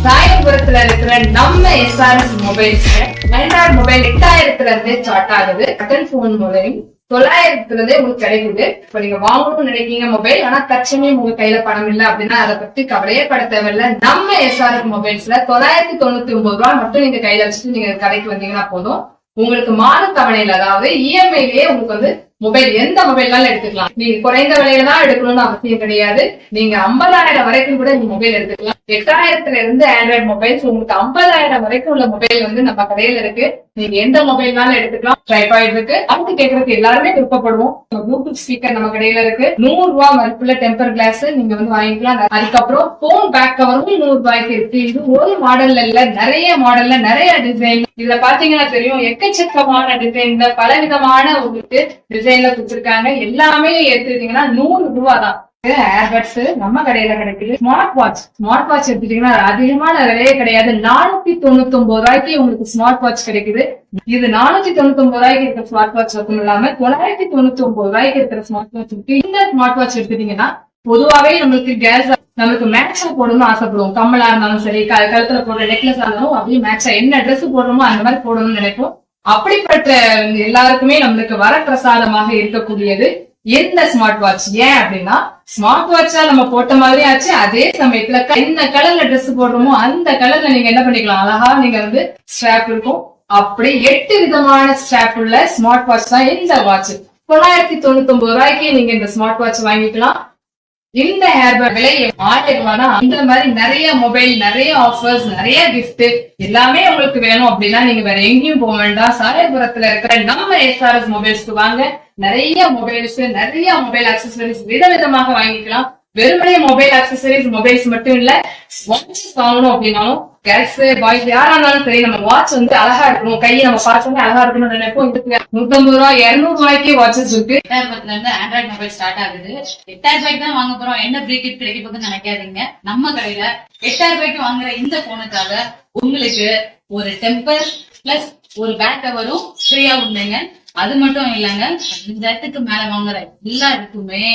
ராயபுரத்துல இருக்கிற நம்ம SRS mobiles Android mobile 8000 இருந்தே ஸ்டார்ட் ஆகுது. பட்டன் போன் முதலில் 900 இருந்தே உங்களுக்கு கிடைக்குது. இப்ப நீங்க வாங்கணும்னு நினைக்கீங்க மொபைல், ஆனா தற்சமயம் உங்க கையில பணம் இல்ல அப்படின்னா அதை பத்தி கவலையே பட தேவையில்ல. நம்ம எஸ்ஆர்எஸ் மொபைல்ஸ்ல 999 ரூபாய் மட்டும் நீங்க கையில வச்சுட்டு நீங்க கடைக்கு வந்தீங்கன்னா போதும். உங்களுக்கு மாத தவணையில, அதாவது இஎம்ஐலயே உங்களுக்கு வந்து மொபைல் எந்த மொபைல்னாலும் எடுத்துக்கலாம். நீங்க குறைந்த விலையில தான் எடுக்கணும்னு அவசியம் கிடையாது. நீங்க 50,000 வரைக்கும் கூட நீங்க மொபைல் எடுத்துக்கலாம். 8000 இருந்து ஆண்ட்ராய்டு மொபைல்ஸ் உங்களுக்கு 50,000 வரைக்கும் உள்ள மொபைல் வந்து நம்ம கடையில இருக்கு. நீங்க எந்த மொபைல்னாலும் எடுத்துக்கலாம். ட்ரைபாய்டு இருக்கு. அடுத்து கேட்கறதுக்கு எல்லாருமே விருப்பப்படுவோம். ப்ளூடூத் ஸ்பீக்கர் நம்ம கடையில இருக்கு. 100 ரூபாய் மதிப்புள்ள டெம்பர் கிளாஸ் நீங்க வந்து வாங்கிக்கலாம். அதுக்கப்புறம் போன் பேக் கவரும் 100 ரூபாய்க்கு இருக்கு. இது ஒரு மாடல்ல இல்ல, நிறைய மாடல்ல நிறைய டிசைன். இதுல பாத்தீங்கன்னா தெரியும், எக்கச்சக்கமான டிசைன்ல பலவிதமான உங்களுக்கு டிசைன்ல கொடுத்திருக்காங்க. எல்லாமே எடுத்துக்கிட்டீங்கன்னா 100 ரூபாய் தான். ஏர்பட்ஸ் நம்ம கடையில கிடைக்குது. ஸ்மார்ட் வாட்ச் எடுத்துட்டீங்கன்னா அதிகமான விலையே கிடையாது. 499 ரூபாய்க்கு உங்களுக்கு ஸ்மார்ட் வாட்ச் கிடைக்குது. இது 499 ரூபாய்க்கு இருக்கிற ஸ்மார்ட் வாட்ச் மட்டும் இல்லாம 999 ரூபாய்க்கு இருக்கிற ஸ்மார்ட் வாட்ச் இருக்கு. இந்த ஸ்மார்ட் வாட்ச் எடுத்துட்டீங்கன்னா பொதுவாவே நம்மளுக்கு நமக்கு மேட்சா போடணும்னு ஆசைப்படுவோம். கம்மலா இருந்தாலும் சரி, கழுத்துல போடுற நெக்லஸ் இருந்தாலும் அப்படியே மேட்சா என்ன ட்ரெஸ் போடுறோமோ அந்த மாதிரி போடணும்னு நினைப்போம். அப்படிப்பட்ட எல்லாருக்குமே நம்மளுக்கு வரப்பிரசாதமாக இருக்கக்கூடியது இந்த ஸ்மார்ட் வாட்ச். ஏன் அப்படின்னா ஸ்மார்ட் வாட்சா நம்ம போட்ட மாதிரி ஆச்சு. அதே சமயத்துல என்ன கலர்ல ட்ரெஸ் போடுறோமோ அந்த கலர்ல நீங்க என்ன பண்ணிக்கலாம், அழகா நீங்க வந்து ஸ்ட்ராப் இருக்கும். அப்படி 8 விதமான ஸ்ட்ராப் உள்ள ஸ்மார்ட் வாட்ச் தான் இந்த வாட்ச். 999 ரூபாய்க்கு நீங்க இந்த ஸ்மார்ட் வாட்ச் வாங்கிக்கலாம். இந்த ஹேர்பேண்ட் விலை 1000 ரூபாய் தான். இந்த மாதிரி நிறைய மொபைல், நிறைய ஆஃபர்ஸ், நிறைய கிஃப்ட் எல்லாமே உங்களுக்கு வேணும் அப்படின்னா நீங்க வேற எங்கேயும் போக வேண்டாம். சாயபுரத்துல இருக்கிற நம்ம எஸ்ஆர்எஸ் மொபைல்ஸ்க்கு வாங்க. நிறைய மொபைல்ஸ், நிறைய மொபைல் அக்சசரிஸ் விதவிதமாக வாங்கிக்கலாம். வெறுமனே மொபைல் அக்சசரிஸ் மொபைல்ஸ் மட்டும் இல்ல, வாட்சஸ் வாங்கணும் அப்படின்னாலும் கேர்ள்ஸ் பாய்ஸ் யாரா இருந்தாலும் சரி, நம்ம வாட்ச் வந்து அழகா இருக்கணும், கையை நம்ம பார்த்தோம்னா அழகா இருக்கணும்னு நினைப்போம். இதுக்கு 150 ரூபாய் 200 ரூபாய்க்கு வாட்சஸ் இருக்கு. 8000 இருந்து ஆண்ட்ராய்டு மொபைல் ஸ்டார்ட் ஆகுது. 8000 ரூபாய்க்கு தான் வாங்க போறோம், என்ன பிரேக்கெட் கிடைக்க போகுதுன்னு நினைக்காதீங்க. நம்ம கடையில 8000 ரூபாய்க்கு வாங்குற இந்த போனுக்காக உங்களுக்கு ஒரு டெம்பர் பிளஸ் ஒரு பேக் கவரும் ஃப்ரீயா உண்டுங்க. அது மட்டும் இல்லங்க, 5000க்கு மேல வாங்குற எல்லாருக்குமே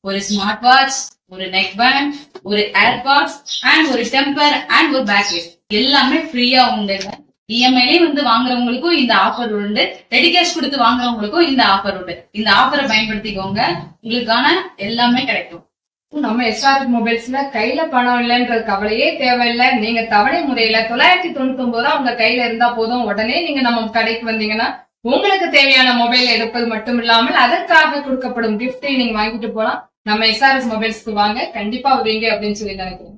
ஒரு ஸ்மார்ட் வாட்ச், ஒரு நெக் பேண்ட், ஒரு ஏர்பாட்ஸ் அண்ட் ஒரு டெம்பர் அண்ட் ஒரு பேக் கேஸ் எல்லாமே ஃப்ரீயா உண்டுங்க. இஎம்ஐலே வந்து வாங்குறவங்களுக்கும் இந்த ஆஃபர் உண்டு, ரெடி கேஷ் கொடுத்து வாங்குறவங்களுக்கும் இந்த ஆஃபர் உண்டு. இந்த ஆஃபரை பயன்படுத்திக்கோங்க, உங்களுக்கான எல்லாமே கிடைக்கும். நம்ம எஸ்ஆர்எஸ் மொபைல்ஸ்ல கையில பணம் இல்லைன்ற கவலையே தேவையில்லை. நீங்க தவணை முறையில 999 ரூபாய் உங்க கையில இருந்தா போதும். உடனே நீங்க நம்ம கடைக்கு வந்தீங்கன்னா உங்களுக்கு தேவையான மொபைல் எடுப்பது மட்டும் இல்லாமல் அதற்காக கொடுக்கப்படும் கிஃப்டை நீங்க வாங்கிட்டு போலாம். நம்ம எஸ்ஆர்எஸ் மொபைல்ஸ்க்கு வாங்க, கண்டிப்பா வருவீங்க அப்படின்னு சொல்லி நினைக்கிறேன்.